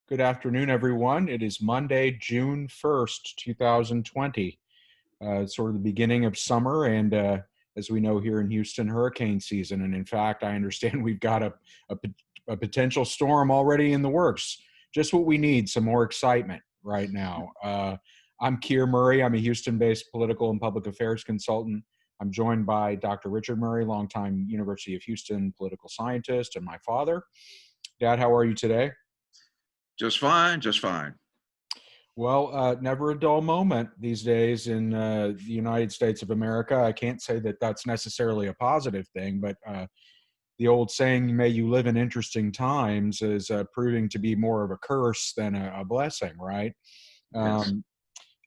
Good afternoon, everyone. It is Monday, June 1st, 2020. It's sort of the beginning of summer, and as we know here in Houston, hurricane season. And in fact, I understand we've got a, a potential storm already in the works. Just what we need, some more excitement right now. I'm Keir Murray. I'm a Houston-based political and public affairs consultant. I'm joined by Dr. Richard Murray, longtime University of Houston political scientist, and my father. Dad, how are you today? Just fine, just fine. Well, never a dull moment these days in the United States of America. I can't say that that's necessarily a positive thing, but the old saying, may you live in interesting times, is proving to be more of a curse than a blessing, right? Yes. Um,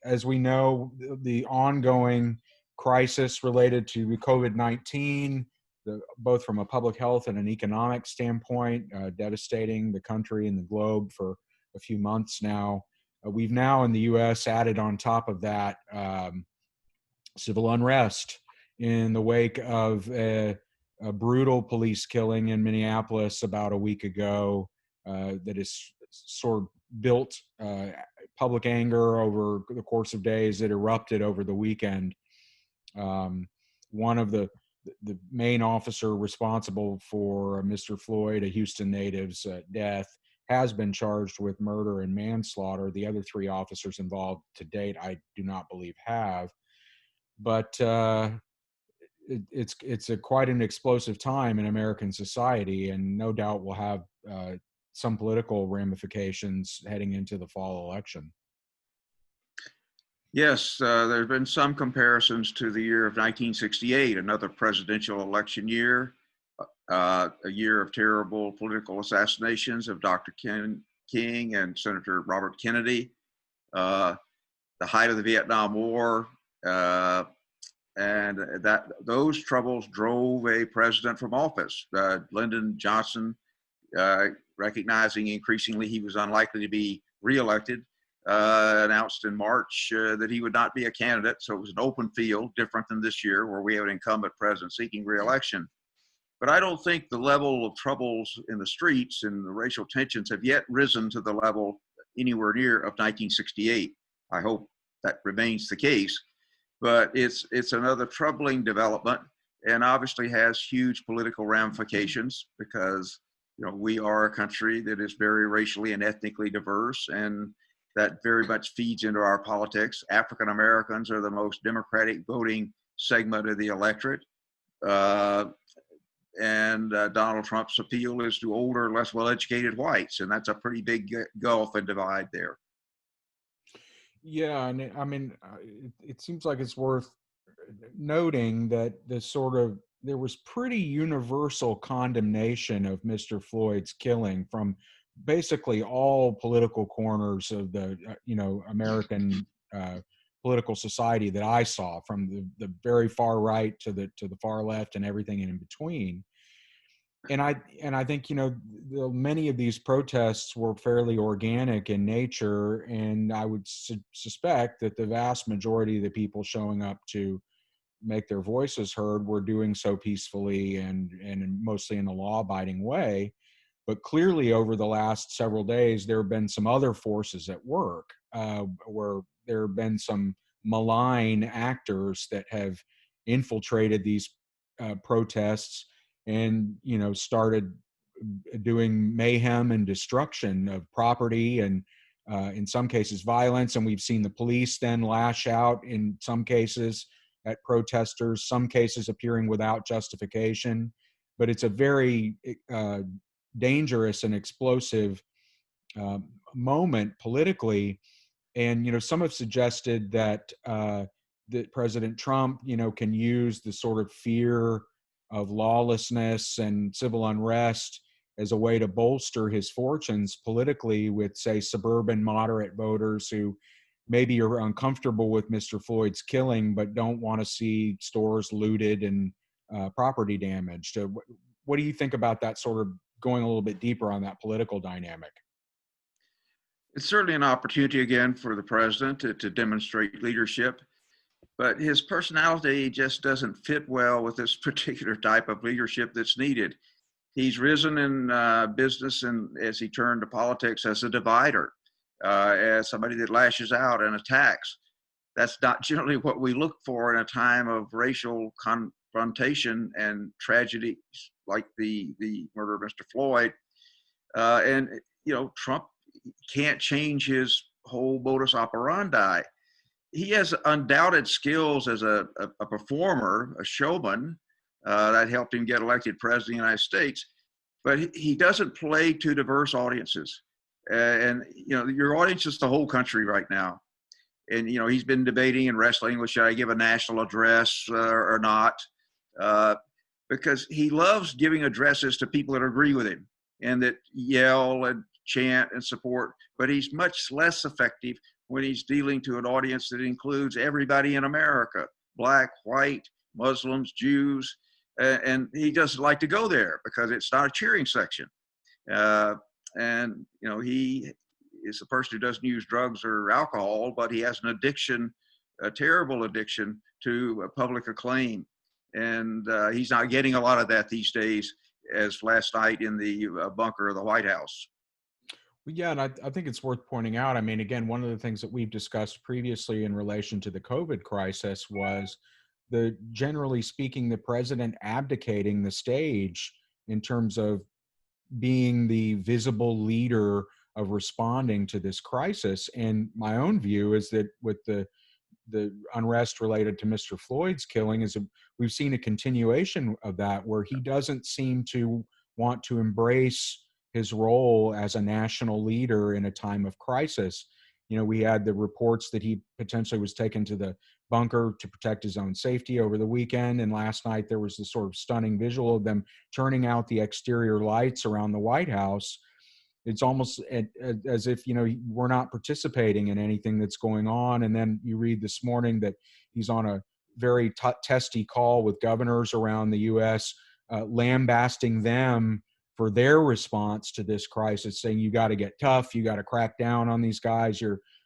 as we know, the ongoing crisis related to COVID-19, both from a public health and an economic standpoint, devastating the country and the globe for a few months now. We've now in the U.S. added on top of that civil unrest in the wake of a brutal police killing in Minneapolis about a week ago that has sort of built public anger over the course of days that erupted over the weekend. One of the main officer responsible for Mr. Floyd, a Houston native's death, has been charged with murder and manslaughter. The other three officers involved to date, I do not believe have. But it's quite an explosive time in American society, and no doubt will have some political ramifications heading into the fall election. Yes, there have been some comparisons to the year of 1968, another presidential election year, a year of terrible political assassinations of Dr. King and Senator Robert Kennedy, the height of the Vietnam War, and that those troubles drove a president from office. Lyndon Johnson, recognizing increasingly he was unlikely to be reelected, announced in March that he would not be a candidate. So it was an open field, different than this year where we have an incumbent president seeking reelection. But I don't think the level of troubles in the streets and the racial tensions have yet risen to the level anywhere near of 1968. I hope that remains the case. But it's another troubling development, and obviously has huge political ramifications because we are a country that is very racially and ethnically diverse, and that very much feeds into our politics. African Americans are the most Democratic voting segment of the electorate. And Donald Trump's appeal is to older, less well-educated whites, and that's a pretty big gulf and divide there. Yeah, and I mean, it seems like it's worth noting that there was pretty universal condemnation of Mr. Floyd's killing from basically all political corners of the American political society that I saw, from the very far right to the far left and everything in between. And I think many of these protests were fairly organic in nature, and I would suspect that the vast majority of the people showing up to make their voices heard were doing so peacefully and mostly in a law-abiding way. But clearly, over the last several days, there have been some other forces at work, where there have been some malign actors that have infiltrated these protests and started doing mayhem and destruction of property, and in some cases violence. And we've seen the police then lash out in some cases at protesters, some cases appearing without justification. But it's a very dangerous and explosive moment politically. And some have suggested that that President Trump can use the sort of fear of lawlessness and civil unrest as a way to bolster his fortunes politically with, say, suburban moderate voters who maybe are uncomfortable with Mr. Floyd's killing but don't want to see stores looted and property damaged. What do you think about that, sort of going a little bit deeper on that political dynamic? It's certainly an opportunity again for the president to demonstrate leadership, but his personality just doesn't fit well with this particular type of leadership that's needed. He's risen in business and as he turned to politics as a divider, as somebody that lashes out and attacks. That's not generally what we look for in a time of racial confrontation and tragedies like the murder of Mr. Floyd. And Trump can't change his whole modus operandi. He has undoubted skills as a performer, a showman, that helped him get elected president of the United States. But he doesn't play to diverse audiences. And your audience is the whole country right now. And he's been debating and wrestling with, should I give a national address or not? Because he loves giving addresses to people that agree with him and that yell and chant and support. But he's much less effective when he's dealing to an audience that includes everybody in America, black, white, Muslims, Jews, and he doesn't like to go there because it's not a cheering section. He is a person who doesn't use drugs or alcohol, but he has an addiction, a terrible addiction to public acclaim. And he's not getting a lot of that these days, as last night in the bunker of the White House. Yeah, and I think it's worth pointing out. I mean, again, one of the things that we've discussed previously in relation to the COVID crisis was generally speaking, the president abdicating the stage in terms of being the visible leader of responding to this crisis. And my own view is that with the unrest related to Mr. Floyd's killing we've seen a continuation of that, where he doesn't seem to want to embrace his role as a national leader in a time of crisis. We had the reports that he potentially was taken to the bunker to protect his own safety over the weekend. And last night there was this sort of stunning visual of them turning out the exterior lights around the White House. It's almost as if, we're not participating in anything that's going on. And then you read this morning that he's on a very testy call with governors around the U.S., lambasting them for their response to this crisis, saying, you got to get tough, you got to crack down on these guys.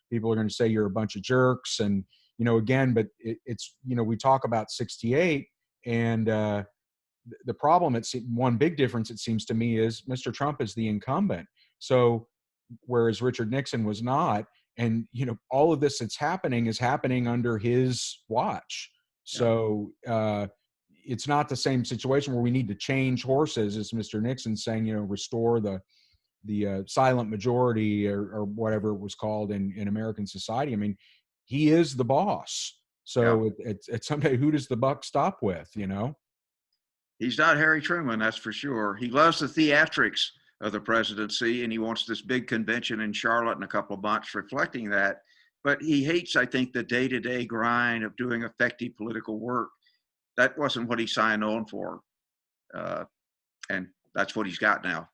People are going to say you're a bunch of jerks. And, again, but it's, we talk about 68 and the problem, one big difference, it seems to me, is Mr. Trump is the incumbent. So whereas Richard Nixon was not, and, all of this that's happening is happening under his watch. So it's not the same situation where we need to change horses, as Mr. Nixon saying, restore the silent majority or whatever it was called in American society. I mean, he is the boss. So it's someday, who does the buck stop with, He's not Harry Truman, that's for sure. He loves the theatrics of the presidency, and he wants this big convention in Charlotte in a couple of months reflecting that. But he hates, I think, the day-to-day grind of doing effective political work. That wasn't what he signed on for. And that's what he's got now.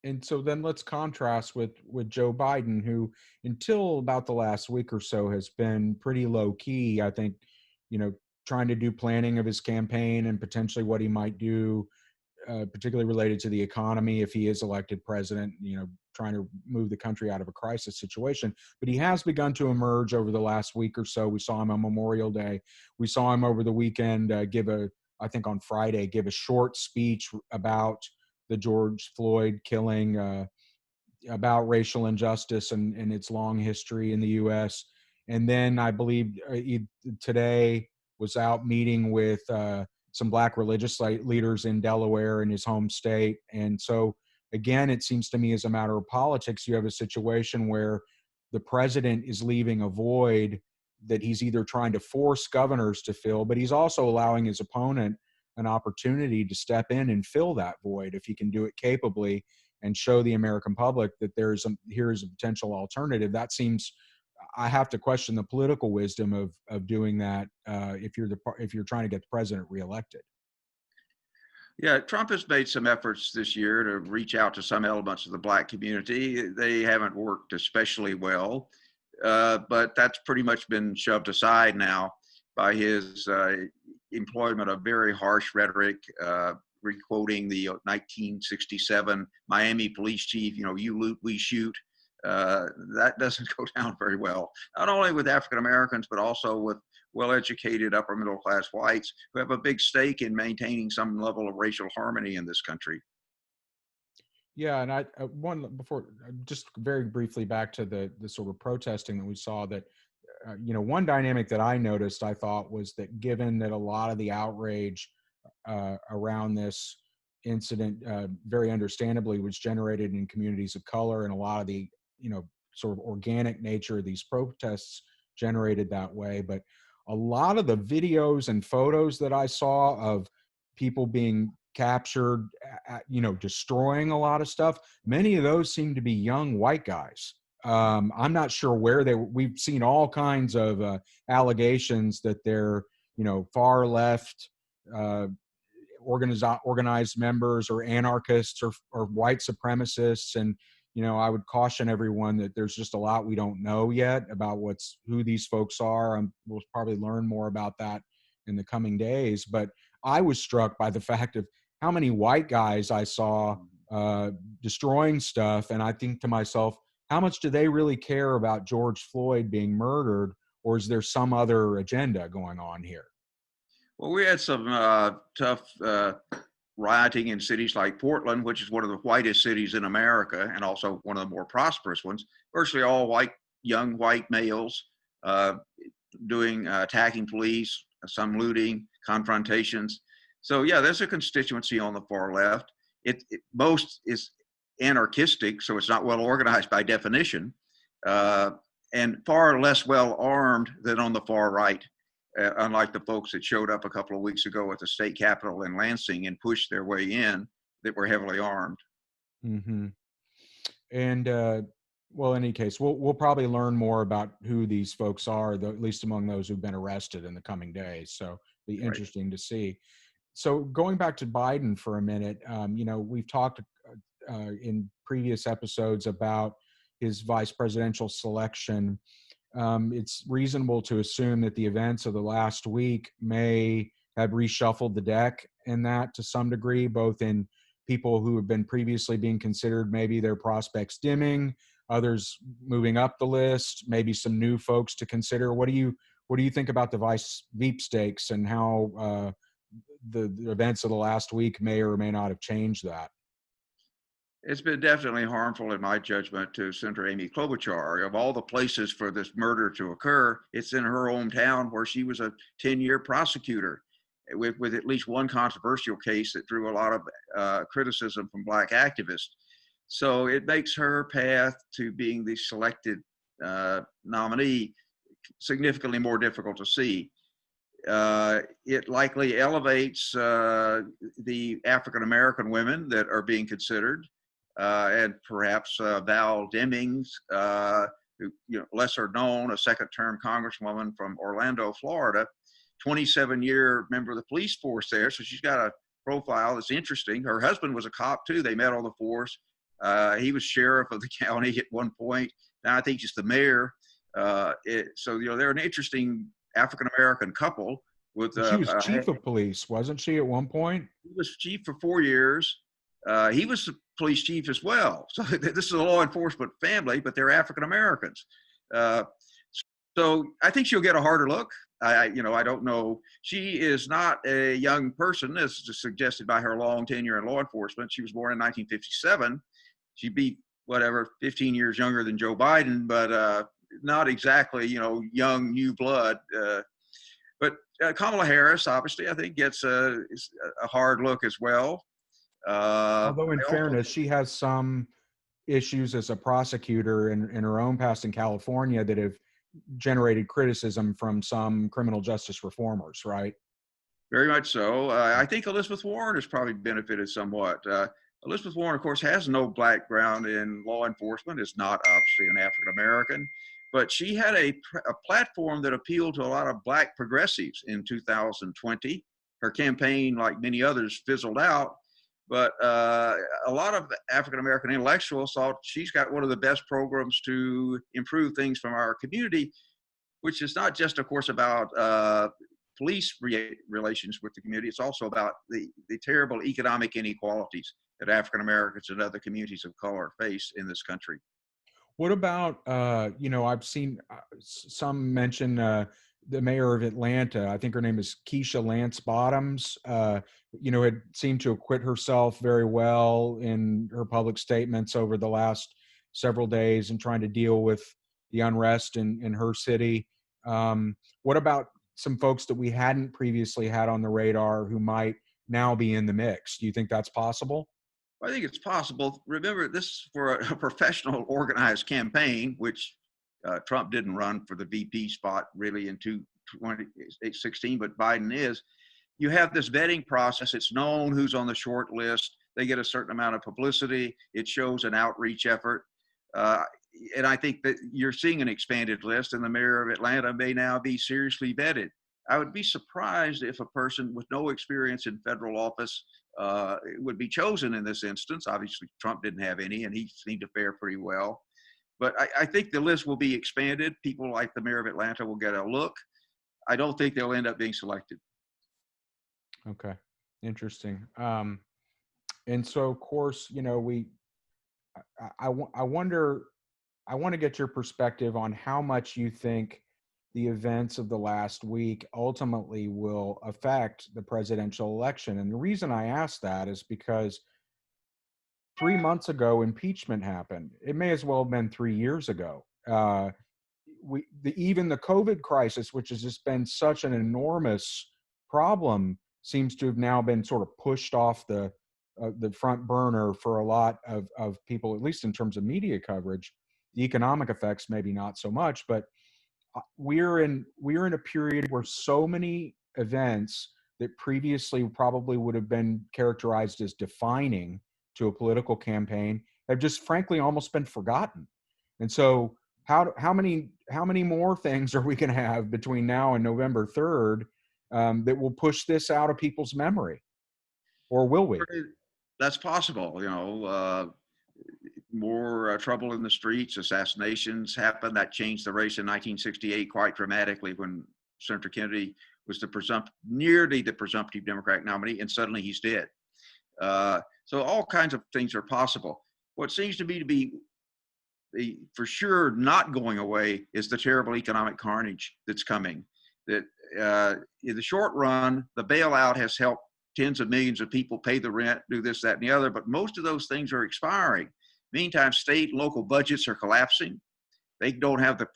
And so then let's contrast with Joe Biden, who until about the last week or so has been pretty low key, I think, trying to do planning of his campaign and potentially what he might do, particularly related to the economy if he is elected president, trying to move the country out of a crisis situation. But he has begun to emerge over the last week or so. We saw him on Memorial Day. We saw him over the weekend I think on Friday, give a short speech about the George Floyd killing, about racial injustice and its long history in the U.S. And then I believe today was out meeting with some Black religious leaders in Delaware, in his home state. And so, again, it seems to me, as a matter of politics, you have a situation where the president is leaving a void that he's either trying to force governors to fill, but he's also allowing his opponent an opportunity to step in and fill that void if he can do it capably and show the American public that here is a potential alternative. That seems, I have to question the political wisdom of doing that if you're trying to get the president reelected. Yeah, Trump has made some efforts this year to reach out to some elements of the Black community. They haven't worked especially well, but that's pretty much been shoved aside now by his employment of very harsh rhetoric, requoting the 1967 Miami police chief, you loot, we shoot. That doesn't go down very well, not only with African Americans, but also with well-educated upper middle class whites who have a big stake in maintaining some level of racial harmony in this country. Yeah, and one before, just very briefly back to the sort of protesting that we saw. That one dynamic that I noticed, I thought, was that given that a lot of the outrage around this incident, very understandably, was generated in communities of color, and a lot of the sort of organic nature of these protests generated that way. But a lot of the videos and photos that I saw of people being captured, destroying a lot of stuff, many of those seem to be young white guys. I'm not sure where we've seen all kinds of allegations that they're, far left, uh, organized members, or anarchists, or white supremacists. And I would caution everyone that there's just a lot we don't know yet about who these folks are. We'll probably learn more about that in the coming days. But I was struck by the fact of how many white guys I saw destroying stuff, and I think to myself, how much do they really care about George Floyd being murdered, or is there some other agenda going on here? Well, we had some tough rioting in cities like Portland, which is one of the whitest cities in America and also one of the more prosperous ones. Virtually all white, young white males uh, attacking police, some looting, confrontations. So yeah, there's a constituency on the far left. Most is anarchistic, so it's not well organized by definition, uh, and far less well armed than on the far right. Unlike the folks that showed up a couple of weeks ago at the state capitol in Lansing and pushed their way in, that were heavily armed. Mm-hmm. And well, in any case, we'll probably learn more about who these folks are, though, at least among those who've been arrested, in the coming days. So be Right. interesting to see. So going back to Biden for a minute, we've talked in previous episodes about his vice presidential selection. It's reasonable to assume that the events of the last week may have reshuffled the deck in that to some degree, both in people who have been previously being considered, maybe their prospects dimming, others moving up the list, maybe some new folks to consider. What do you think about the vice veep stakes, and how the events of the last week may or may not have changed that? It's been definitely harmful, in my judgment, to Senator Amy Klobuchar. Of all the places for this murder to occur, it's in her hometown, where she was a 10-year prosecutor with at least one controversial case that drew a lot of criticism from Black activists. So it makes her path to being the selected nominee significantly more difficult to see. It likely elevates the African American women that are being considered, and perhaps Val Demings, who, lesser known, a second-term congresswoman from Orlando, Florida, 27-year member of the police force there. So she's got a profile that's interesting. Her husband was a cop too. They met on the force. He was sheriff of the county at one point. Now I think he's the mayor. So they're an interesting African American couple with She was chief of police, wasn't she, at one point? he was chief for 4 years. He was the police chief as well. So this is a law enforcement family, but they're African Americans. Uh, so I think she'll get a harder look. I don't know. She is not a young person, as suggested by her long tenure in law enforcement. She was born in 1957. She'd be 15 years younger than Joe Biden, but not exactly, young new blood. But Kamala Harris, obviously, I think gets a hard look as well. Although, in fairness, she has some issues as a prosecutor in her own past in California that have generated criticism from some criminal justice reformers, right? Very much so. I think Elizabeth Warren has probably benefited somewhat. Elizabeth Warren, of course, has no background in law enforcement, is not obviously an African American, but she had a platform that appealed to a lot of Black progressives in 2020. Her campaign, like many others, fizzled out, but a lot of African American intellectuals thought she's got one of the best programs to improve things from our community, which is not just, of course, about police relations with the community. It's also about the terrible economic inequalities that African Americans and other communities of color face in this country. What about, I've seen some mention the mayor of Atlanta, I think her name is Keisha Lance Bottoms, had seemed to acquit herself very well in her public statements over the last several days and trying to deal with the unrest in her city. What about some folks that we hadn't previously had on the radar who might now be in the mix? Do you think that's possible? I think it's possible. Remember, this is for a professional organized campaign, which Trump didn't run for the VP spot really in 2016, but Biden is. You have this vetting process. It's known who's on the short list. They get a certain amount of publicity. It shows an outreach effort. Uh, and I think that you're seeing an expanded list, and the mayor of Atlanta may now be seriously vetted. I would be surprised if a person with no experience in federal office would be chosen in this instance. Obviously, Trump didn't have any, and he seemed to fare pretty well. But I think the list will be expanded. People like the mayor of Atlanta will get a look. I don't think they'll end up being selected. Okay, interesting. And so, of course, I wonder, I want to get your perspective on how much you think the events of the last week ultimately will affect the presidential election. And the reason I ask that is because 3 months ago, impeachment happened. It may as well have been 3 years ago. Even the COVID crisis, which has just been such an enormous problem, seems to have now been sort of pushed off the front burner for a lot of people, at least in terms of media coverage. The economic effects, maybe not so much, but we're in a period where so many events that previously probably would have been characterized as defining to a political campaign have just frankly almost been forgotten. And so how many more things are we going to have between now and November 3rd that will push this out of people's memory, or will we? That's possible. More trouble in the streets, assassinations happened. That changed the race in 1968 quite dramatically when Senator Kennedy was nearly the presumptive Democratic nominee, and suddenly he's dead. So all kinds of things are possible. What seems to be for sure not going away is the terrible economic carnage that's coming. That in the short run, the bailout has helped tens of millions of people pay the rent, do this, that, and the other, but most of those things are expiring. Meantime, state and local budgets are collapsing. They don't have the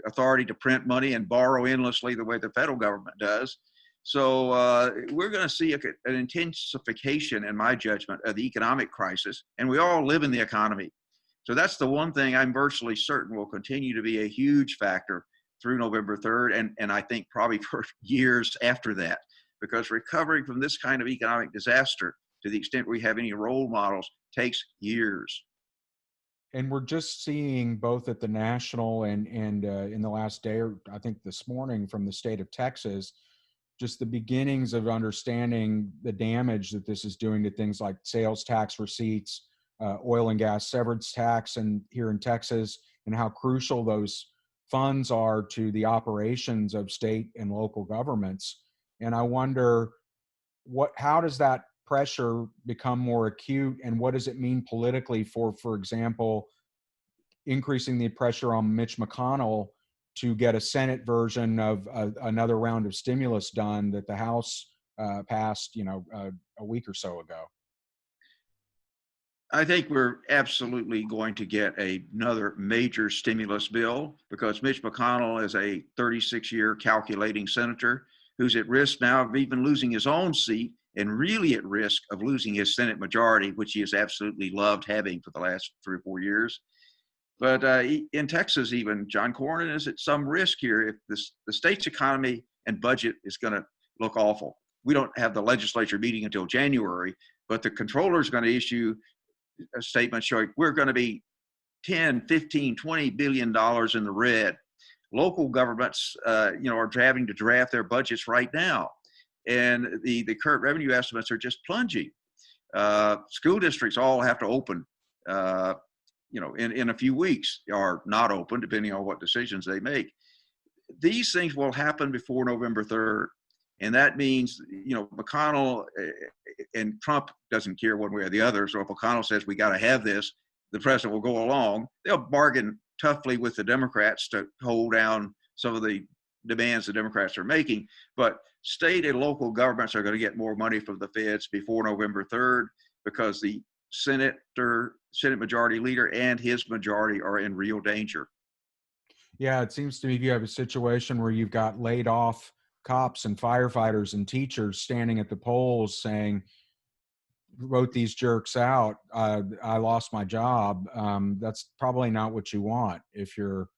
authority to print money and borrow endlessly the way the federal government does. So we're going to see an intensification, in my judgment, of the economic crisis, and we all live in the economy. So that's the one thing I'm virtually certain will continue to be a huge factor through November 3rd, and I think probably for years after that, because recovering from this kind of economic disaster, to the extent we have any role models, takes years. And we're just seeing both at the national and in the last day, or I think this morning from the state of Texas, just the beginnings of understanding the damage that this is doing to things like sales tax receipts, oil and gas severance tax, and here in Texas, and how crucial those funds are to the operations of state and local governments. And I wonder how does that pressure become more acute, and what does it mean politically for example, increasing the pressure on Mitch McConnell to get a Senate version of another round of stimulus done that the House passed, a week or so ago? I think we're absolutely going to get another major stimulus bill because Mitch McConnell is a 36-year calculating senator who's at risk now of even losing his own seat and really at risk of losing his Senate majority, which he has absolutely loved having for the last 3 or 4 years. But in Texas, even John Cornyn is at some risk here if the state's economy and budget is going to look awful. We don't have the legislature meeting until January, but the comptroller is going to issue a statement showing we're going to be 10, 15, 20 billion dollars in the red. Local governments, are having to draft their budgets right now, and the current revenue estimates are just plunging. School districts all have to open, in a few weeks, or not open, depending on what decisions they make. These things will happen before November 3rd. And that means, McConnell and Trump doesn't care one way or the other. So if McConnell says we got to have this, the president will go along. They'll bargain toughly with the Democrats to hold down some of the demands the Democrats are making. But state and local governments are going to get more money from the feds before November 3rd because the Senate Majority Leader and his majority are in real danger. Yeah, it seems to me if you have a situation where you've got laid off cops and firefighters and teachers standing at the polls saying, "Vote these jerks out. I lost my job." That's probably not what you want if you're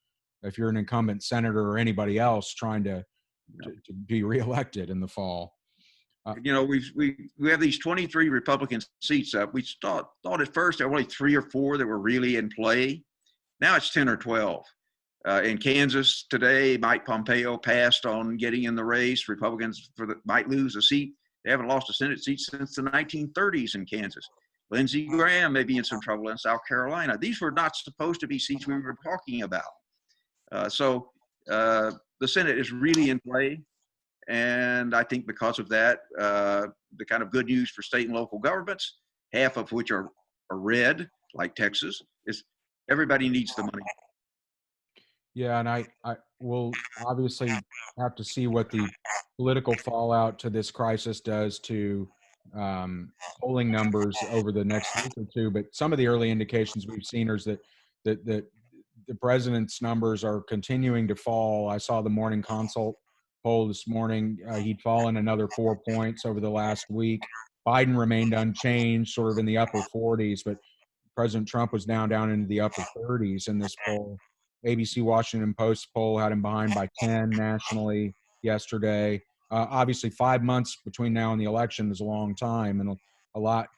an incumbent senator or anybody else trying to be reelected in the fall. You know, we have these 23 Republican seats up. We thought at first there were only 3 or 4 that were really in play. Now it's 10 or 12. In Kansas today, Mike Pompeo passed on getting in the race. Republicans might lose a seat. They haven't lost a Senate seat since the 1930s in Kansas. Lindsey Graham may be in some trouble in South Carolina. These were not supposed to be seats we were talking about. So the Senate is really in play. And I think because of that, the kind of good news for state and local governments, half of which are red, like Texas, is everybody needs the money. Yeah, and I will obviously have to see what the political fallout to this crisis does to polling numbers over the next week or two. But some of the early indications we've seen is that the president's numbers are continuing to fall. I saw the Morning Consult poll this morning. He'd fallen another 4 points over the last week. Biden remained unchanged, sort of in the upper 40s, but President Trump was down into the upper 30s in this poll. ABC Washington Post poll had him behind by 10 nationally yesterday. Obviously, 5 months between now and the election is a long time, and a lot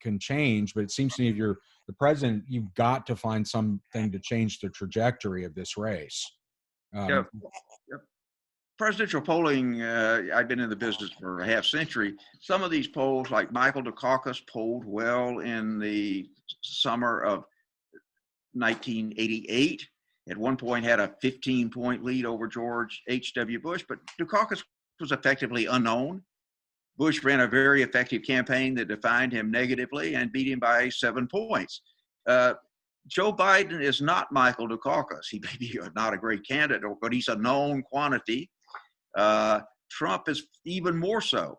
can change. But it seems to me if you're the president, you've got to find something to change the trajectory of this race. Yep. Presidential polling, I've been in the business for a half century. Some of these polls, like Michael Dukakis polled well in the summer of 1988. At one point had a 15-point lead over George H.W. Bush, but Dukakis was effectively unknown. Bush ran a very effective campaign that defined him negatively and beat him by 7 points. Joe Biden is not Michael Dukakis. He may be not a great candidate, but he's a known quantity. Trump is even more so.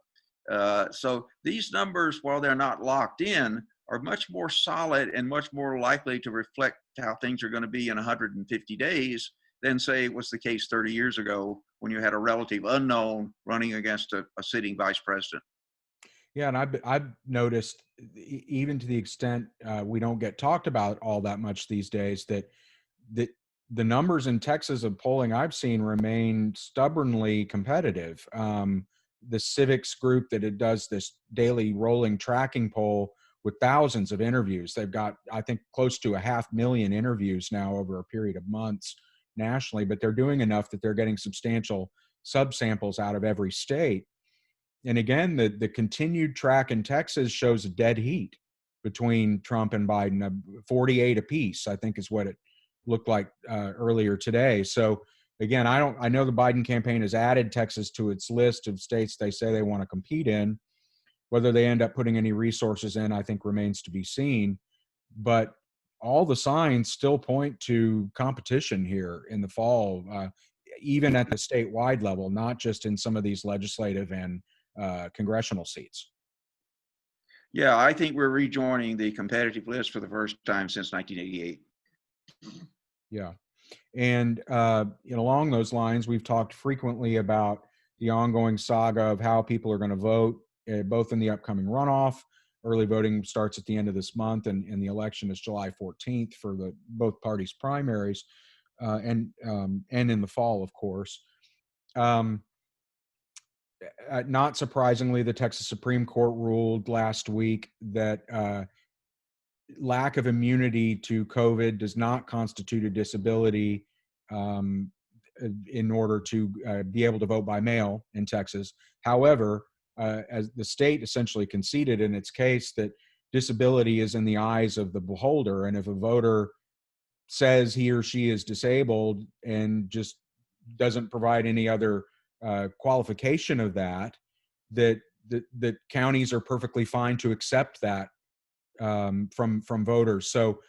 So these numbers, while they're not locked in, are much more solid and much more likely to reflect how things are going to be in 150 days than, say, was the case 30 years ago when you had a relative unknown running against a sitting vice president. Yeah, and I've noticed, even to the extent we don't get talked about all that much these days, that the numbers in Texas of polling I've seen remain stubbornly competitive. The Civics group that it does this daily rolling tracking poll with thousands of interviews. They've got, I think, close to 500,000 interviews now over a period of months nationally, but they're doing enough that they're getting substantial subsamples out of every state. And again, the continued track in Texas shows a dead heat between Trump and Biden, 48 apiece, I think is what it looked like earlier today. So again, I know the Biden campaign has added Texas to its list of states they say they want to compete in. Whether they end up putting any resources in, I think remains to be seen. But all the signs still point to competition here in the fall, even at the statewide level, not just in some of these legislative and congressional seats. Yeah, I think we're rejoining the competitive list for the first time since 1988. Yeah. And along those lines, we've talked frequently about the ongoing saga of how people are going to vote, both in the upcoming runoff. Early voting starts at the end of this month, and the election is July 14th for both parties' primaries, and in the fall, of course. Not surprisingly, the Texas Supreme Court ruled last week that lack of immunity to COVID does not constitute a disability in order to be able to vote by mail in Texas. However, as the state essentially conceded in its case that disability is in the eyes of the beholder, and if a voter says he or she is disabled and just doesn't provide any other qualification of that counties are perfectly fine to accept that from voters. So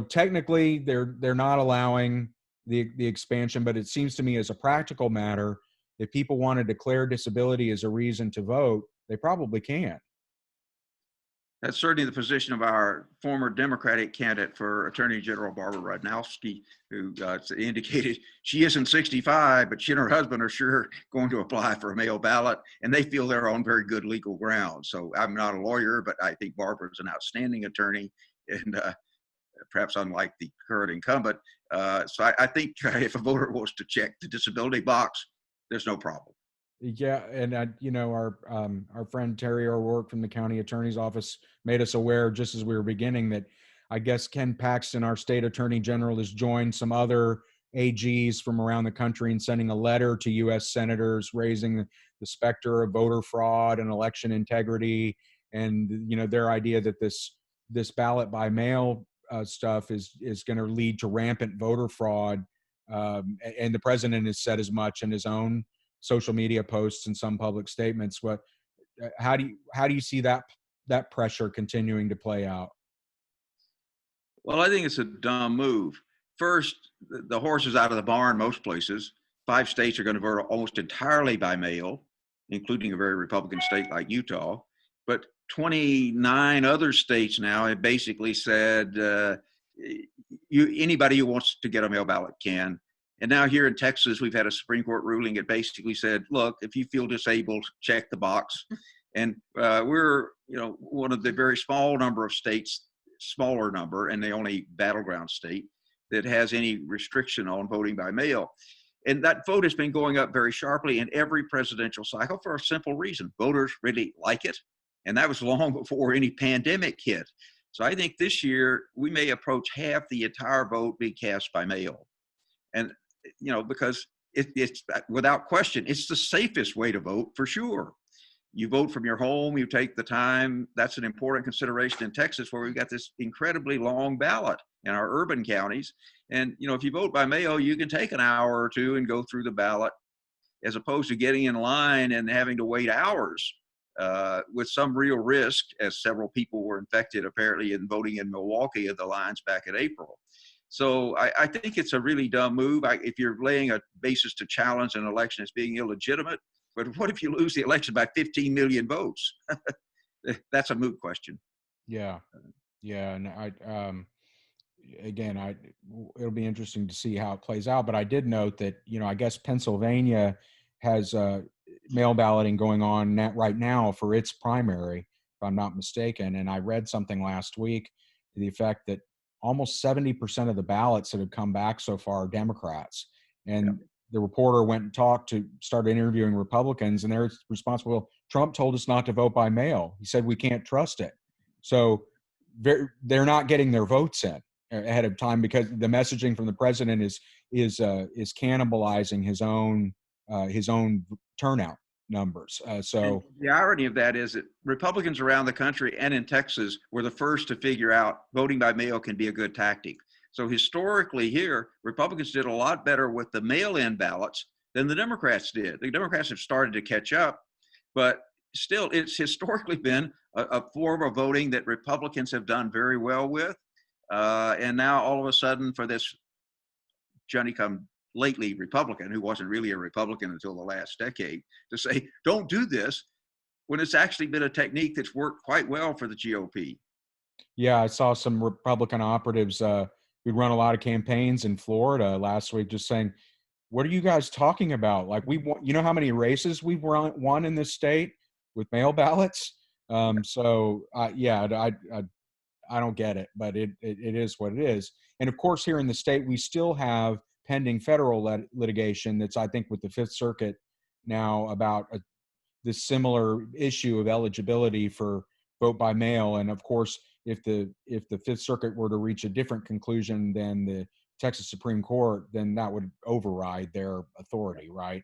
technically, they're not allowing the expansion, but it seems to me as a practical matter, if people want to declare disability as a reason to vote, they probably can. That's certainly the position of our former Democratic candidate for Attorney General, Barbara Rodnowski, who indicated she isn't 65, but she and her husband are sure going to apply for a mail ballot, and they feel they're on very good legal ground. So I'm not a lawyer, but I think Barbara is an outstanding attorney, and perhaps unlike the current incumbent. So I think if a voter wants to check the disability box, there's no problem. Yeah, and our friend Terry O'Rourke from the county attorney's office made us aware just as we were beginning that I guess Ken Paxton, our state attorney general, has joined some other AGs from around the country in sending a letter to U.S. senators raising the specter of voter fraud and election integrity, and their idea that this ballot by mail stuff is going to lead to rampant voter fraud, and the president has said as much in his own social media posts and some public statements. How do you see that pressure continuing to play out? Well, I think it's a dumb move. First, the horse is out of the barn most places. 5 states are going to vote almost entirely by mail, including a very Republican state like Utah. But 29 other states now have basically said anybody who wants to get a mail ballot can. And now here in Texas, we've had a Supreme Court ruling. It basically said, look, if you feel disabled, check the box. And we're, one of the very small number of states, smaller number, and the only battleground state that has any restriction on voting by mail. And that vote has been going up very sharply in every presidential cycle for a simple reason. Voters really like it. And that was long before any pandemic hit. So I think this year we may approach half the entire vote being cast by mail. And because it's without question, it's the safest way to vote for sure. You vote from your home, you take the time. That's an important consideration in Texas, where we've got this incredibly long ballot in our urban counties. And, if you vote by mail, you can take an hour or two and go through the ballot, as opposed to getting in line and having to wait hours with some real risk, as several people were infected apparently in voting in Milwaukee at the lines back in April. So I think it's a really dumb move. If you're laying a basis to challenge an election as being illegitimate, but what if you lose the election by 15 million votes? That's a moot question. Yeah. And it'll be interesting to see how it plays out. But I did note that, I guess Pennsylvania has mail balloting going on right now for its primary, if I'm not mistaken. And I read something last week to the effect that almost 70% of the ballots that have come back so far are Democrats. And the reporter went and started interviewing Republicans, and they're responsible. Well, Trump told us not to vote by mail. He said we can't trust it. So they're not getting their votes in ahead of time because the messaging from the president is cannibalizing his own turnout numbers. So the irony of that is that Republicans around the country and in Texas were the first to figure out voting by mail can be a good tactic. So historically here, Republicans did a lot better with the mail-in ballots than the Democrats did. The Democrats have started to catch up, but still it's historically been a form of voting that Republicans have done very well with. And now all of a sudden, for this Johnny-come-lately Republican, who wasn't really a Republican until the last decade, to say, don't do this, when it's actually been a technique that's worked quite well for the GOP. Yeah, I saw some Republican operatives who'd run a lot of campaigns in Florida last week just saying, what are you guys talking about? Like, how many races we've won in this state with mail ballots? I don't get it, but it is what it is. And of course, here in the state, we still have pending federal litigation that's, I think, with the Fifth Circuit now about this similar issue of eligibility for vote by mail. And of course, if the Fifth Circuit were to reach a different conclusion than the Texas Supreme Court, then that would override their authority, right?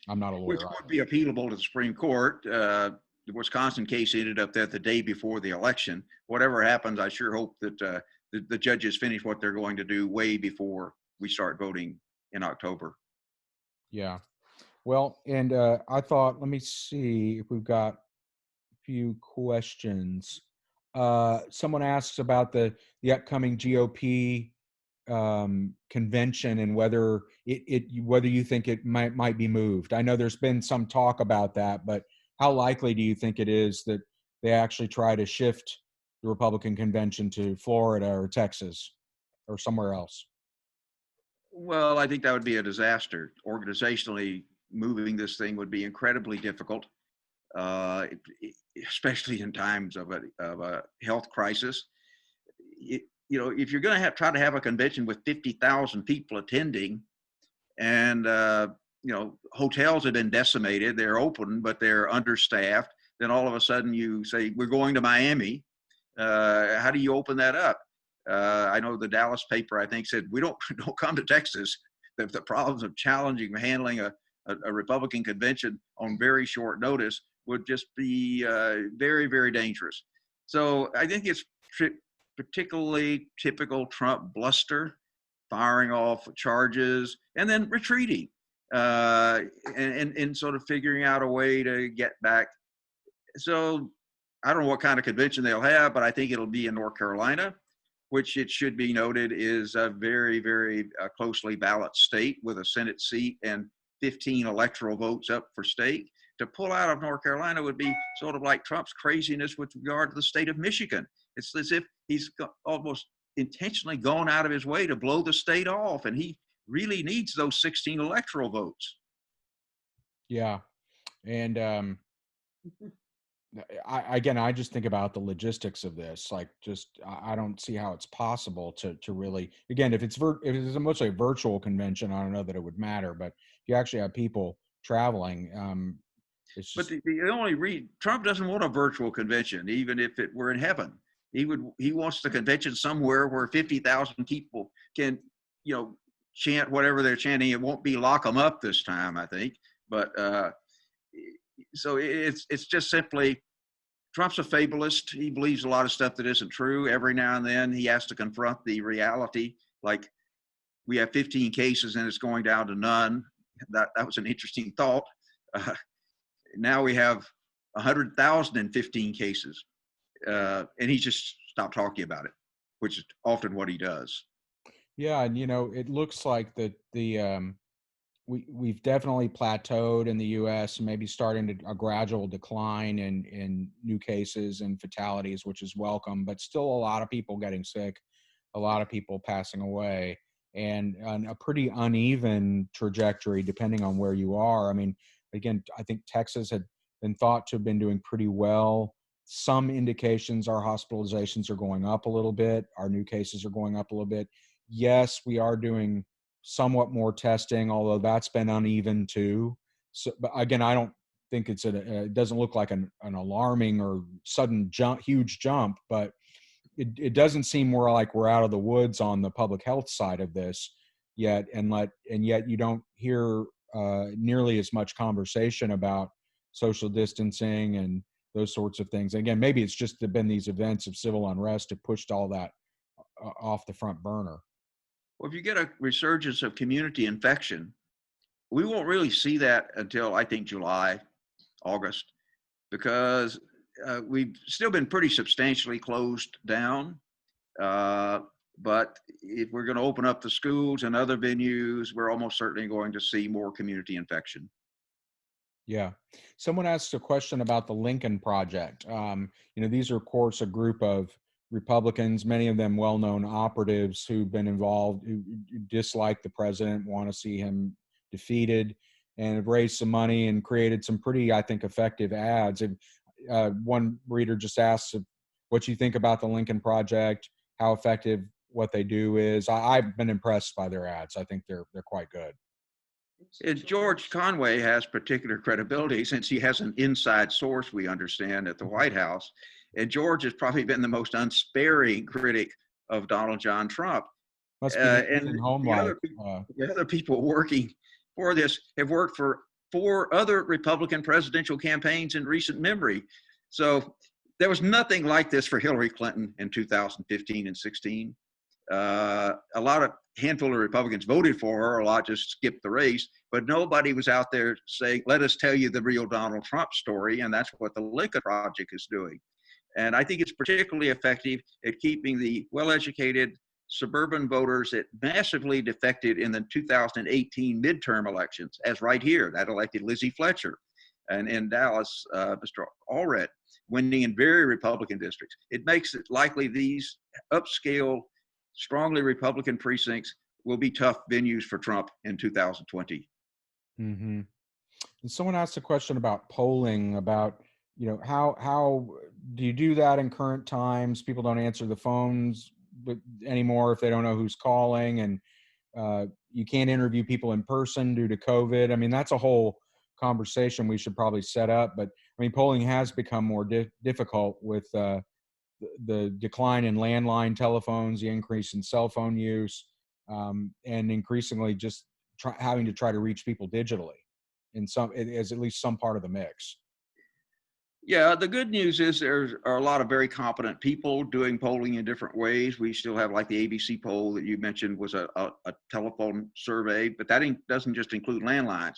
I'm not a lawyer. Which would be appealable to the Supreme Court. The Wisconsin case ended up there the day before the election. Whatever happens, I sure hope that the judges finish what they're going to do way before we start voting in October. Yeah. Well, and I thought, let me see if we've got a few questions. Someone asks about the upcoming GOP convention and whether whether you think it might be moved? I know there's been some talk about that, but how likely do you think it is that they actually try to shift the Republican convention to Florida or Texas or somewhere else? Well, I think that would be a disaster. Organizationally, moving this thing would be incredibly difficult, uh, especially in times of a health crisis. You know, if you're going to try to have a convention with 50,000 people attending, and you know, hotels have been decimated, they're open but they're understaffed, then all of a sudden you say we're going to Miami. How do you open that up? I know the Dallas paper, I think, said we don't come to Texas. The problems of challenging handling a Republican convention on very short notice would just be very, very dangerous. So I think it's particularly typical Trump bluster, firing off charges and then retreating, and sort of figuring out a way to get back. So I don't know what kind of convention they'll have, but I think it'll be in North Carolina, which it should be noted is a very, very closely balanced state with a Senate seat and 15 electoral votes up for stake. To pull out of North Carolina would be sort of like Trump's craziness with regard to the state of Michigan. It's as if he's almost intentionally gone out of his way to blow the state off, and he really needs those 16 electoral votes. Yeah, and again, I just think about the logistics of this. Like, just I don't see how it's possible to really. Again, if if it's mostly a virtual convention, I don't know that it would matter. But if you actually have people traveling, it's But just the only reason Trump doesn't want a virtual convention, even if it were in heaven, he wants the convention somewhere where 50,000 people can, you know, chant whatever they're chanting. It won't be lock them up this time, I think. But so it's just simply Trump's a fabulist. He believes a lot of stuff that isn't true. Every now and then he has to confront the reality. Like, we have 15 cases and it's going down to none. That was an interesting thought. Uh, Now we have 100,015 cases, and he just stopped talking about it, which is often what he does. yeah, and it looks like that we've definitely plateaued in the U.S. and maybe starting to a gradual decline in new cases and fatalities, which is welcome, but still a lot of people getting sick, a lot of people passing away, and a pretty uneven trajectory depending on where you are. I mean, again, I think Texas had been thought to have been doing pretty well. Some indications our hospitalizations are going up a little bit, our new cases are going up a little bit. Yes, we are doing somewhat more testing, although that's been uneven too. So, but again, I don't think it doesn't look like an alarming or sudden jump, huge jump, but it doesn't seem more like we're out of the woods on the public health side of this yet. And yet you don't hear nearly as much conversation about social distancing and those sorts of things. Again, maybe it's just been these events of civil unrest have pushed all that off the front burner. Well, if you get a resurgence of community infection, we won't really see that until I think July, August, because we've still been pretty substantially closed down. Uh, but if we're going to open up the schools and other venues, we're almost certainly going to see more community infection. Yeah. Someone asked a question about the Lincoln Project. These are, of course, a group of Republicans, many of them well-known operatives who've been involved, who dislike the president, want to see him defeated, and have raised some money and created some pretty, I think, effective ads. One reader just asked what you think about the Lincoln Project, how effective what they do is. I've been impressed by their ads. I think they're quite good. George Conway has particular credibility since he has an inside source, we understand, at the White House. And George has probably been the most unsparing critic of Donald John Trump. Must be And home life. the other people working for this have worked for 4 other Republican presidential campaigns in recent memory. So there was nothing like this for Hillary Clinton in 2015 and 16. A handful of Republicans voted for her, a lot just skipped the race, but nobody was out there saying, let us tell you the real Donald Trump story. And that's what the Lincoln Project is doing. And I think it's particularly effective at keeping the well-educated, suburban voters that massively defected in the 2018 midterm elections, as right here, that elected Lizzie Fletcher. And in Dallas, Mr. Allred winning in very Republican districts. It makes it likely these upscale, strongly Republican precincts will be tough venues for Trump in 2020. Mm-hmm. And someone asked a question about polling, about, how do you do that in current times? People don't answer the phones anymore if they don't know who's calling, and you can't interview people in person due to COVID. I mean, that's a whole conversation we should probably set up. But I mean, polling has become more difficult with the decline in landline telephones, the increase in cell phone use, and increasingly just having to try to reach people digitally in some, as at least some part of the mix. Yeah, the good news is there are a lot of very competent people doing polling in different ways. We still have, like, the ABC poll that you mentioned was a telephone survey, but that doesn't just include landlines.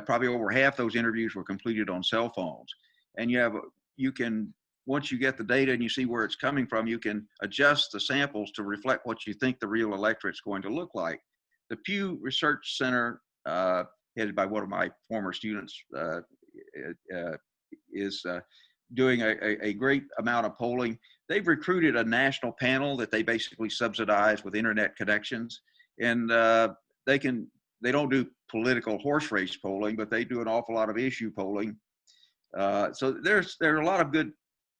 Probably over half those interviews were completed on cell phones. And you can, once you get the data and you see where it's coming from, you can adjust the samples to reflect what you think the real electorate's going to look like. The Pew Research Center, headed by one of my former students, is doing a great amount of polling. They've recruited a national panel that they basically subsidize with internet connections, and they don't do political horse race polling, but they do an awful lot of issue polling. So there are a lot of good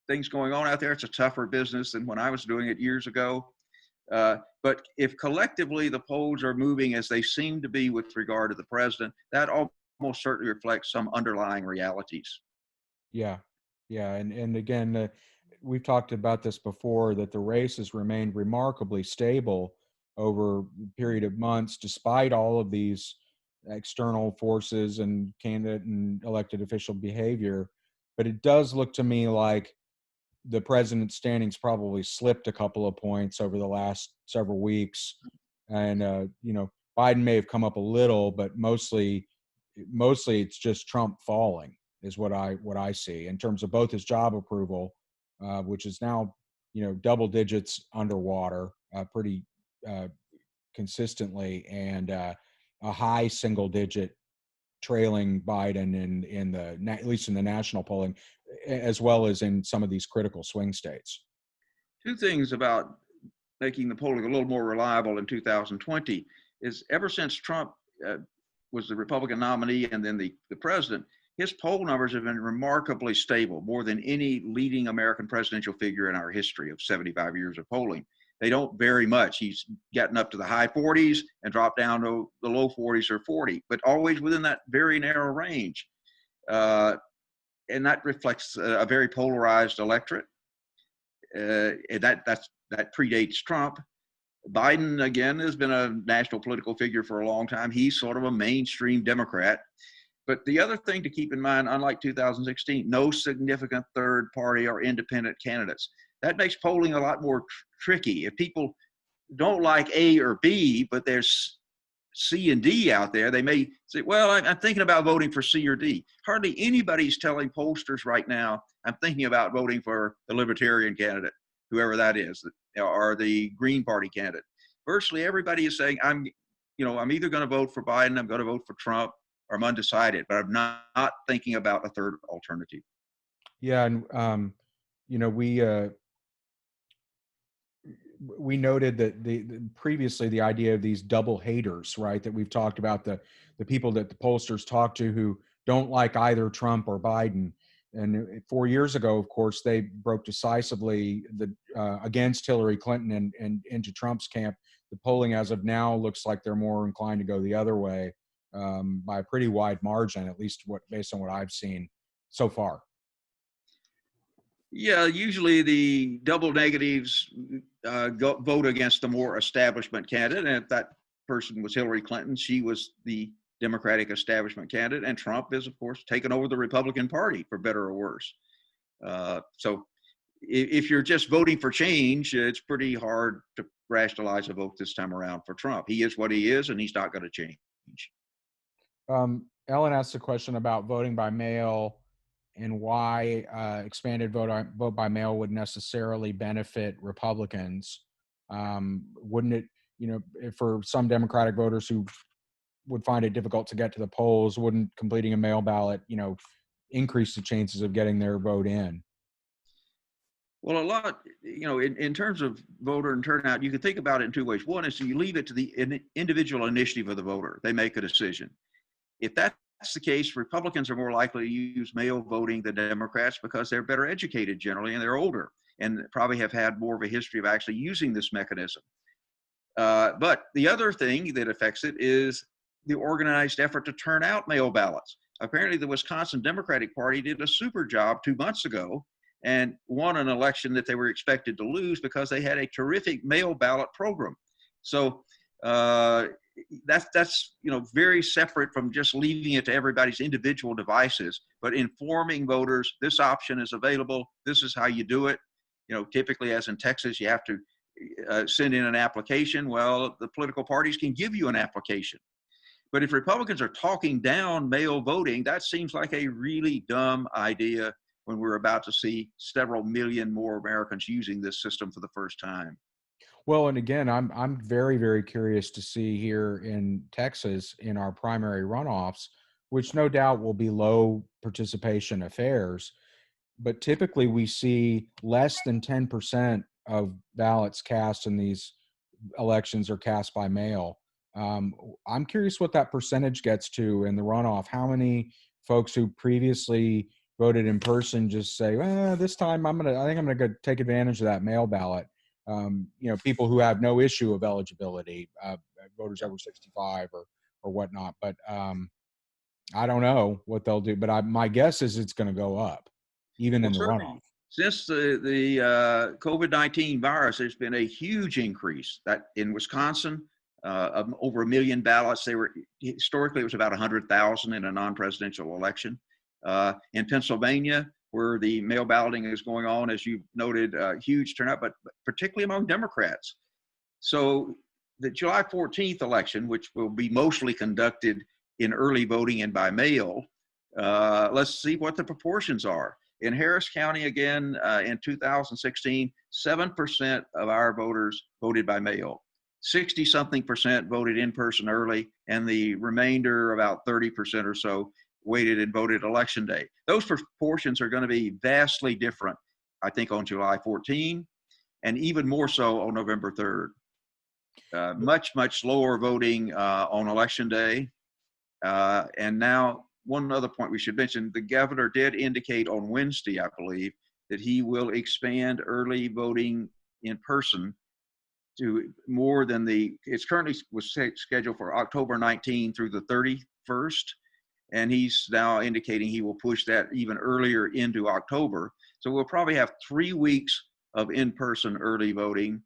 things going on out there. It's a tougher business than when I was doing it years ago. But if collectively the polls are moving as they seem to be with regard to the president, that almost certainly reflects some underlying realities. Yeah, yeah, and again, we've talked about this before, that the race has remained remarkably stable over a period of months, despite all of these external forces and candidate and elected official behavior. But it does look to me like the president's standings probably slipped a couple of points over the last several weeks, and Biden may have come up a little, but mostly it's just Trump falling is what I see in terms of both his job approval, which is now double digits underwater pretty consistently, and a high single digit trailing Biden in the at least in the national polling, as well as in some of these critical swing states. Two things about making the polling a little more reliable in 2020 is, ever since Trump was the Republican nominee and then the president, his poll numbers have been remarkably stable, more than any leading American presidential figure in our history of 75 years of polling. They don't vary much. He's gotten up to the high 40s and dropped down to the low 40s or 40, but always within that very narrow range. And that reflects a very polarized electorate. And that predates Trump. Biden, again, has been a national political figure for a long time. He's sort of a mainstream Democrat. But the other thing to keep in mind, unlike 2016, no significant third party or independent candidates. That makes polling a lot more tricky. If people don't like A or B, but there's C and D out there, they may say, well, I'm thinking about voting for C or D. Hardly anybody's telling pollsters right now, I'm thinking about voting for the Libertarian candidate, whoever that is, or the Green Party candidate. Virtually everybody is saying, I'm either going to vote for Biden, I'm going to vote for Trump, or I'm undecided, but I'm not thinking about a third alternative. Yeah, and we noted that previously the idea of these double haters, right? That we've talked about, the people that the pollsters talk to who don't like either Trump or Biden. And 4 years ago, of course, they broke decisively against Hillary Clinton and into Trump's camp. The polling as of now looks like they're more inclined to go the other way by a pretty wide margin, at least based on what I've seen so far. Yeah, usually the double negatives vote against the more establishment candidate. And if that person was Hillary Clinton, she was the Democratic establishment candidate. And Trump is, of course, taken over the Republican Party, for better or worse. So if you're just voting for change, it's pretty hard to rationalize a vote this time around for Trump. He is what he is, and he's not going to change. Ellen asked a question about voting by mail and why expanded vote by mail would necessarily benefit Republicans. Wouldn't it, if for some Democratic voters who would find it difficult to get to the polls, wouldn't completing a mail ballot, increase the chances of getting their vote in? Well, a lot, in terms of voter and turnout, you can think about it in two ways. One is you leave it to the individual initiative of the voter. They make a decision. If that's the case, Republicans are more likely to use mail voting than Democrats because they're better educated generally and they're older and probably have had more of a history of actually using this mechanism. But the other thing that affects it is the organized effort to turn out mail ballots. Apparently, the Wisconsin Democratic Party did a super job 2 months ago and won an election that they were expected to lose because they had a terrific mail ballot program. So that's very separate from just leaving it to everybody's individual devices, but informing voters this option is available. This is how you do it. Typically, as in Texas, you have to send in an application. Well, the political parties can give you an application. But if Republicans are talking down mail voting, that seems like a really dumb idea when we're about to see several million more Americans using this system for the first time. Well, and again, I'm very, very curious to see here in Texas in our primary runoffs, which no doubt will be low participation affairs, but typically we see less than 10% of ballots cast in these elections are cast by mail. I'm curious what that percentage gets to in the runoff. How many folks who previously voted in person just say, well, this time I think I'm gonna go take advantage of that mail ballot. People who have no issue of eligibility, voters over 65 or whatnot. But I don't know what they'll do. But my guess is it's going to go up, even Well, in the runoff. certainly, since the COVID-19 virus, there's been a huge increase. That in Wisconsin, of over 1 million ballots. They were historically it was about 100,000 in a non-presidential election. In Pennsylvania, where the mail balloting is going on, as you noted, huge turnout, but particularly among Democrats. So the July 14th election, which will be mostly conducted in early voting and by mail, let's see what the proportions are. In Harris County, again, in 2016, 7% of our voters voted by mail. 60-something% voted in person early, and the remainder, about 30% or so, waited and voted election day. Those proportions are going to be vastly different, I think, on July 14, and even more so on November 3rd. Much, much lower voting on election day. And now, one other point we should mention, the governor did indicate on Wednesday, I believe, that he will expand early voting in person to more than it's currently was scheduled for October 19 through the 31st. And he's now indicating he will push that even earlier into October. So we'll probably have 3 weeks of in-person early voting,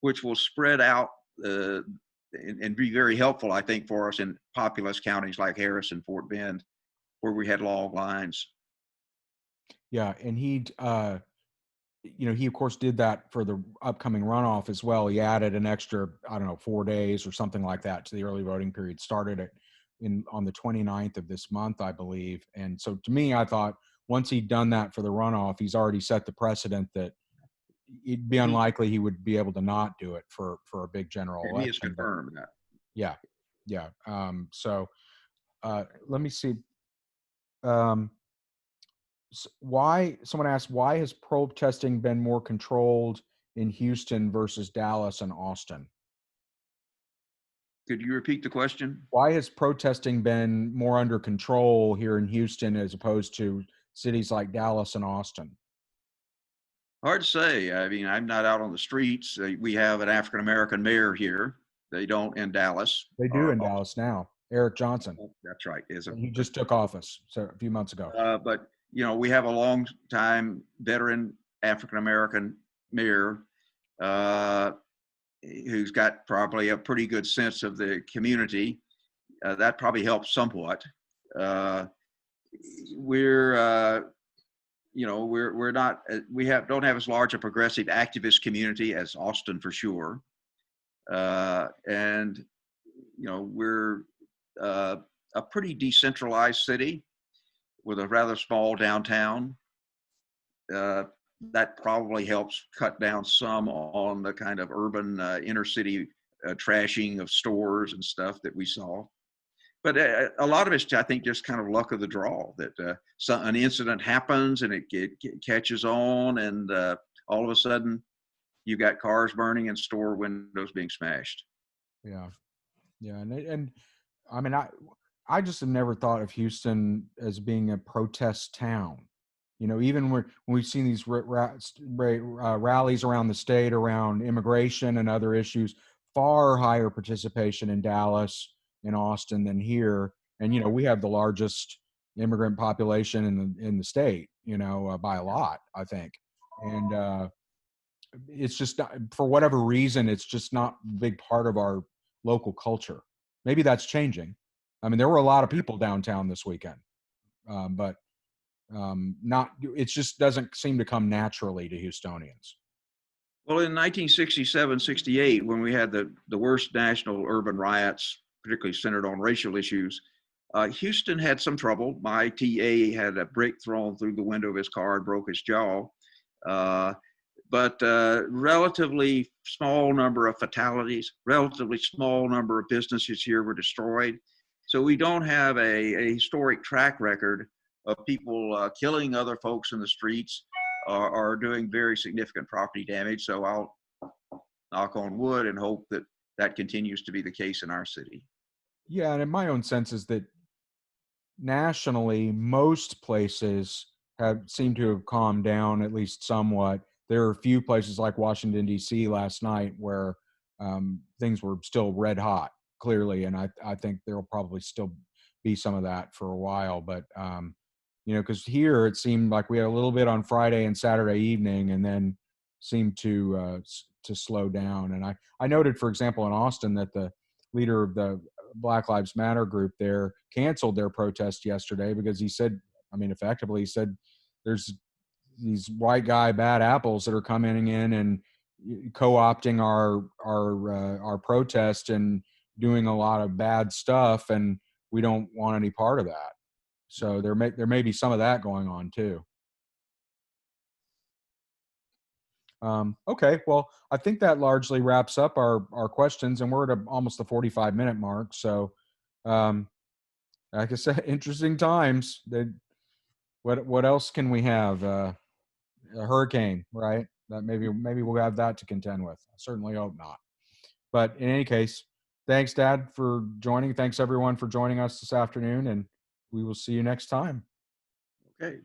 which will spread out and be very helpful, I think, for us in populous counties like Harris and Fort Bend, where we had long lines. Yeah, and he of course did that for the upcoming runoff as well. He added an extra, 4 days or something like that to the early voting period. Started it on the 29th of this month, I believe. And so to me, I thought once he'd done that for the runoff, he's already set the precedent that it'd be unlikely he would be able to not do it for a big general election. He has confirmed that. Yeah. Let me see. Someone asked, why has probe testing been more controlled in Houston versus Dallas and Austin? Could you repeat the question? Why has protesting been more under control here in Houston as opposed to cities like Dallas and Austin? Hard to say. I mean, I'm not out on the streets. We have an African-American mayor here. They don't in Dallas. They do in Dallas now. Eric Johnson. That's right. He just took office a few months ago. But, we have a long-time veteran African-American mayor who's got probably a pretty good sense of the community. That probably helps somewhat. We're not, don't have as large a progressive activist community as Austin for sure. And we're a pretty decentralized city with a rather small downtown. that probably helps cut down some on the kind of urban inner city trashing of stores and stuff that we saw. But a lot of it's, I think, just kind of luck of the draw that an incident happens and it catches on, and all of a sudden you got cars burning and store windows being smashed. Yeah, yeah, and I mean, I just have never thought of Houston as being a protest town. You know, even when we've seen these rallies around the state around immigration and other issues, far higher participation in Dallas and Austin than here. And you know, we have the largest immigrant population in the state. You know, by a lot, I think. And it's just not, for whatever reason, it's just not a big part of our local culture. Maybe that's changing. I mean, there were a lot of people downtown this weekend, but not. It just doesn't seem to come naturally to Houstonians. Well, in 1967, 68, when we had the worst national urban riots, particularly centered on racial issues, Houston had some trouble. My TA had a brick thrown through the window of his car and broke his jaw. But relatively small number of fatalities, relatively small number of businesses here were destroyed. So we don't have a historic track record of people killing other folks in the streets or doing very significant property damage. So I'll knock on wood and hope that that continues to be the case in our city. Yeah, and in my own sense is that nationally, most places have seemed to have calmed down at least somewhat. There are a few places like Washington D.C. last night where things were still red hot, clearly, and I think there will probably still be some of that for a while. But you know, because here it seemed like we had a little bit on Friday and Saturday evening, and then seemed to slow down. And I noted, for example, in Austin that the leader of the Black Lives Matter group there canceled their protest yesterday because he said, I mean, effectively, he said there's these white guy bad apples that are coming in and co-opting our protest and doing a lot of bad stuff, and we don't want any part of that. So there may be some of that going on too. Okay, well, I think that largely wraps up our questions, and we're at almost the 45-minute mark. So, um, like I said, interesting times. What else can we have? A hurricane, right? That maybe we'll have that to contend with. I certainly hope not. But in any case, thanks, Dad, for joining. Thanks everyone for joining us this afternoon, and we will see you next time. Okay.